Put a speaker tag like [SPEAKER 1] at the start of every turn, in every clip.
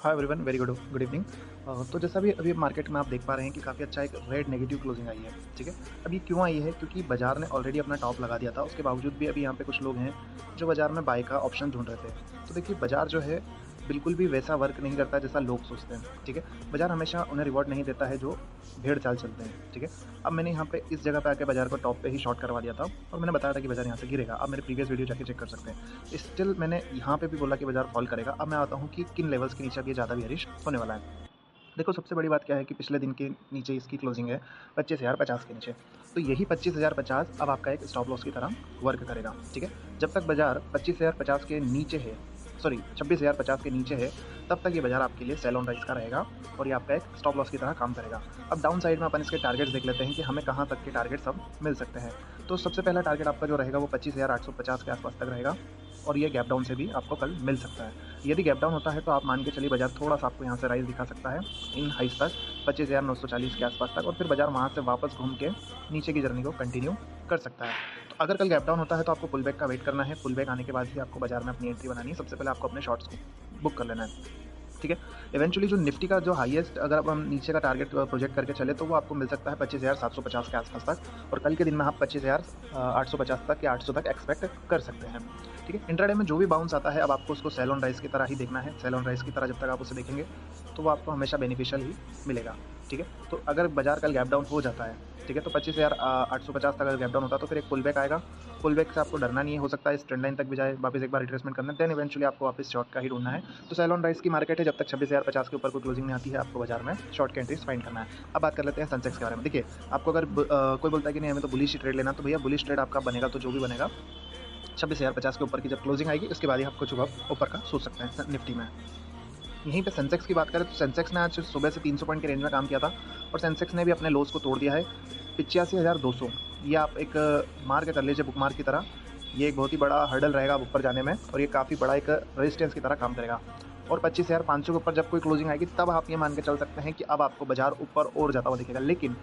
[SPEAKER 1] Hi everyone, very good good evening. तो जैसा भी अभी मार्केट में आप देख पा रहे हैं कि काफ़ी अच्छा एक रेड नेगेटिव क्लोजिंग आई है, ठीक है। अब ये क्यों आई है? क्योंकि बाजार ने ऑलरेडी अपना टॉप लगा दिया था, उसके बावजूद भी अभी यहाँ पे कुछ लोग हैं जो बाजार में बाय का ऑप्शन ढूंढ रहे थे। तो देखिए, बाजार जो है बिल्कुल भी वैसा वर्क नहीं करता जैसा लोग सोचते हैं, ठीक है। बाजार हमेशा उन्हें रिवॉर्ड नहीं देता है जो भेड़ चाल चलते हैं, ठीक है। अब मैंने यहाँ पे इस जगह पे आके बाजार को टॉप पे ही शॉर्ट करवा दिया था और मैंने बताया था कि बाजार यहाँ से गिरेगा। आप मेरे प्रीवियस वीडियो जाके चेक कर सकते हैं। स्टिल मैंने यहाँ पे भी बोला कि बाजार फॉल करेगा। अब मैं आता हूँ कि किन लेवल्स के नीचे अब ये ज़्यादा बेयरिश होने वाला है। देखो, सबसे बड़ी बात क्या है कि पिछले दिन के नीचे इसकी क्लोजिंग है 25,050 के नीचे। तो यही 25,050 अब आपका एक स्टॉप लॉस की तरह वर्क करेगा, ठीक है। जब तक बाजार 25,050 के नीचे है, सॉरी 26,050 के नीचे है, तब तक ये बाजार आपके लिए सेल ऑन राइज का रहेगा और ये आपका एक स्टॉप लॉस की तरह काम करेगा। अब डाउन साइड में अपन इसके टारगेट्स देख लेते हैं कि हमें कहाँ तक के टारगेट्स अब मिल सकते हैं। तो सबसे पहला टारगेट आपका जो रहेगा वो 25,850 के आसपास तक रहेगा और ये गैप डाउन से भी आपको कल मिल सकता है। यदि गैप डाउन होता है तो आप मान के चलिए बाजार थोड़ा-सा आपको यहाँ से राइज़ दिखा सकता है इन हाइज़ तक 25,940 के आसपास तक, और फिर बाजार वहाँ से वापस घूम के नीचे की जर्नी को कंटिन्यू कर सकता है। तो अगर कल गैप डाउन होता है तो आपको पुल बैक का वेट करना है। पुल बैक आने के बाद ही आपको बाजार में अपनी एंट्री बनानी है। सबसे पहले आपको अपने शॉर्ट्स को बुक कर लेना है, ठीक है। इवेंचुअली जो निफ्टी का जो हाईएस्ट अगर अब हम नीचे का टारगेट प्रोजेक्ट करके चले तो वो आपको मिल सकता है 25,750 के आसपास तक, और कल के दिन में आप 25,850 तक या 800 तक एक्सपेक्ट कर सकते हैं, ठीक है। इंट्राडे में जो भी बाउंस आता है अब आपको उसको सेल ऑन राइज की तरह ही देखना है। सेल ऑन राइज की तरह जब तक आप उसे देखेंगे तो वो आपको हमेशा बेनिफिशियल ही मिलेगा, ठीक है। तो अगर बाजार कल गैप डाउन हो जाता है, ठीक है, तो 25,850 तक अगर गैप डाउन होता है तो फिर एक पुल बैक आएगा। पुल बैक से आपको डरना नहीं है, हो सकता है इस ट्रेंड लाइन तक भी जाए, वापस एक बार रिट्रेसमेंट करना है, देन इवेंचुअली आपको वापस शॉर्ट का ही ढूंढना है। तो सेल ऑन राइज की मार्केट है, जब तक 26,050 के ऊपर कोई क्लोजिंग नहीं आती है आपको बाजार में शॉर्ट की एंट्रीज फाइंड करना है। अब बात कर लेते हैं सेंसेक्स के बारे में। देखिए, आपको अगर कोई बोलता है कि नहीं हमें तो बुलिश ही ट्रेड लेना, तो भैया बुलिश ट्रेड आपका बनेगा तो जो भी बनेगा 26,050 के ऊपर की जब क्लोजिंग आएगी उसके बाद ही आपको जो ऊपर का सोच सकते हैं निफ्टी में। यहीं पे सेंसेक्स की बात करें तो सेंसेक्स ने आज सुबह से 300 पॉइंट के रेंज में काम किया था और सेंसेक्स ने भी अपने लोस को तोड़ दिया है 85,200। ये आप एक मार्क कर लीजिए बुक मार्क की तरह। ये एक बहुत ही बड़ा हर्डल रहेगा अब ऊपर जाने में और ये काफ़ी बड़ा एक रेजिस्टेंस की तरह काम करेगा। और 25,500 के ऊपर जब कोई क्लोजिंग आएगी तब आप ये मान के चल सकते हैं कि अब आपको बाजार ऊपर और जाता हुआ दिखेगा। लेकिन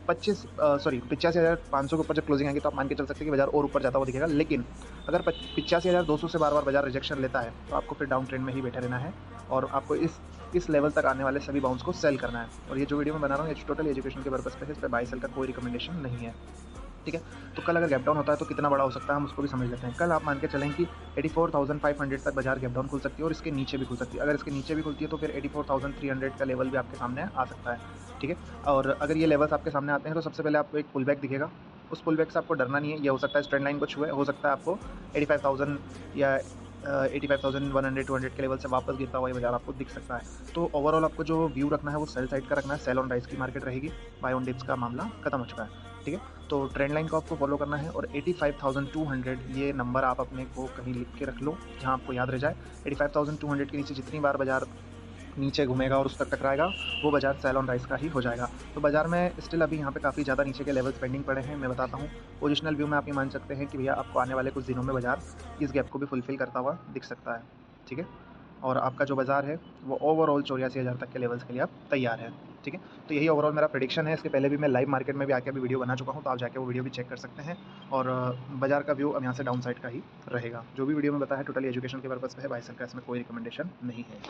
[SPEAKER 1] 85,500 के ऊपर जब क्लोजिंग आएगी तो आप मान के चल सकते हैं कि बाजार और ऊपर जाता हुआ दिखेगा। लेकिन अगर 85,200 से बार बार बाजार रिजेक्शन लेता है तो आपको फिर डाउन ट्रेंड में ही बैठे रहना है और आपको इस लेवल तक आने वाले सभी बाउंस को सेल करना है। और ये जो वीडियो मैं बना रहा हूँ ये टोटल एजुकेशन के पर्पस पे है, इस पर बाय सेल का कोई रिकमेंडेशन नहीं है, ठीक है। तो कल अगर गैप डाउन होता है तो कितना बड़ा हो सकता है हम उसको भी समझ लेते हैं। कल आप मान के चलें कि 84,500 तक बाजार गैप डाउन खुल सकती है और इसके नीचे भी खुल सकती है। अगर इसके नीचे भी खुलती है तो फिर 84,300 का लेवल भी आपके सामने आ सकता है, ठीक है। और अगर ये लेवल्स आपके सामने आते हैं तो सबसे पहले आपको एक पुल बैक दिखेगा। उस पुल बैक से आपको डरना नहीं है। ये हो सकता है ट्रेंड लाइन को छुए, हो सकता है आपको 85,000 या 85,100 200 के लेवल से वापस गिरता हुआ ये बाजार आपको दिख सकता है। तो ओवरऑल आपको जो व्यू रखना है वो सेल साइड का रखना है। सेल ऑन राइज की मार्केट रहेगी, बाय ऑन डिप्स का मामला खत्म हो चुका है, ठीक है। तो ट्रेंड लाइन को आपको फॉलो करना है और 85,200 ये नंबर आप अपने को कहीं लिख के रख लो जहाँ आपको याद रह जाए। 85,200 के नीचे जितनी बार बाजार नीचे घूमेगा और उस तक टकराएगा वो बाजार सेल ऑन राइज का ही हो जाएगा। तो बाजार में स्टिल अभी यहाँ पे काफ़ी ज़्यादा नीचे के लेवल्स पेंडिंग पड़े हैं। मैं बताता हूँ, पोजिशनल व्यू में आप ये मान सकते हैं कि भैया आपको आने वाले कुछ दिनों में बाजार इस गैप को भी फुलफिल करता हुआ दिख सकता है, ठीक है। और आपका जो बाजार है वो ओवरऑल 84,000 तक के लेवल्स के लिए आप तैयार है, ठीक है। तो यही ओवरऑल मेरा प्रेडिक्शन है। इसके पहले भी मैं लाइव मार्केट में भी आके अभी वीडियो बना चुका हूँ, तो आप जाके वो वीडियो भी चेक कर सकते हैं। और बाजार का व्यू अब यहाँ से डाउन साइड का ही रहेगा। जो भी वीडियो में बताया टोटली एजुकेशन के पर्पज़ पे है, बाय सेल का इसमें कोई रिकमेंडेशन नहीं है।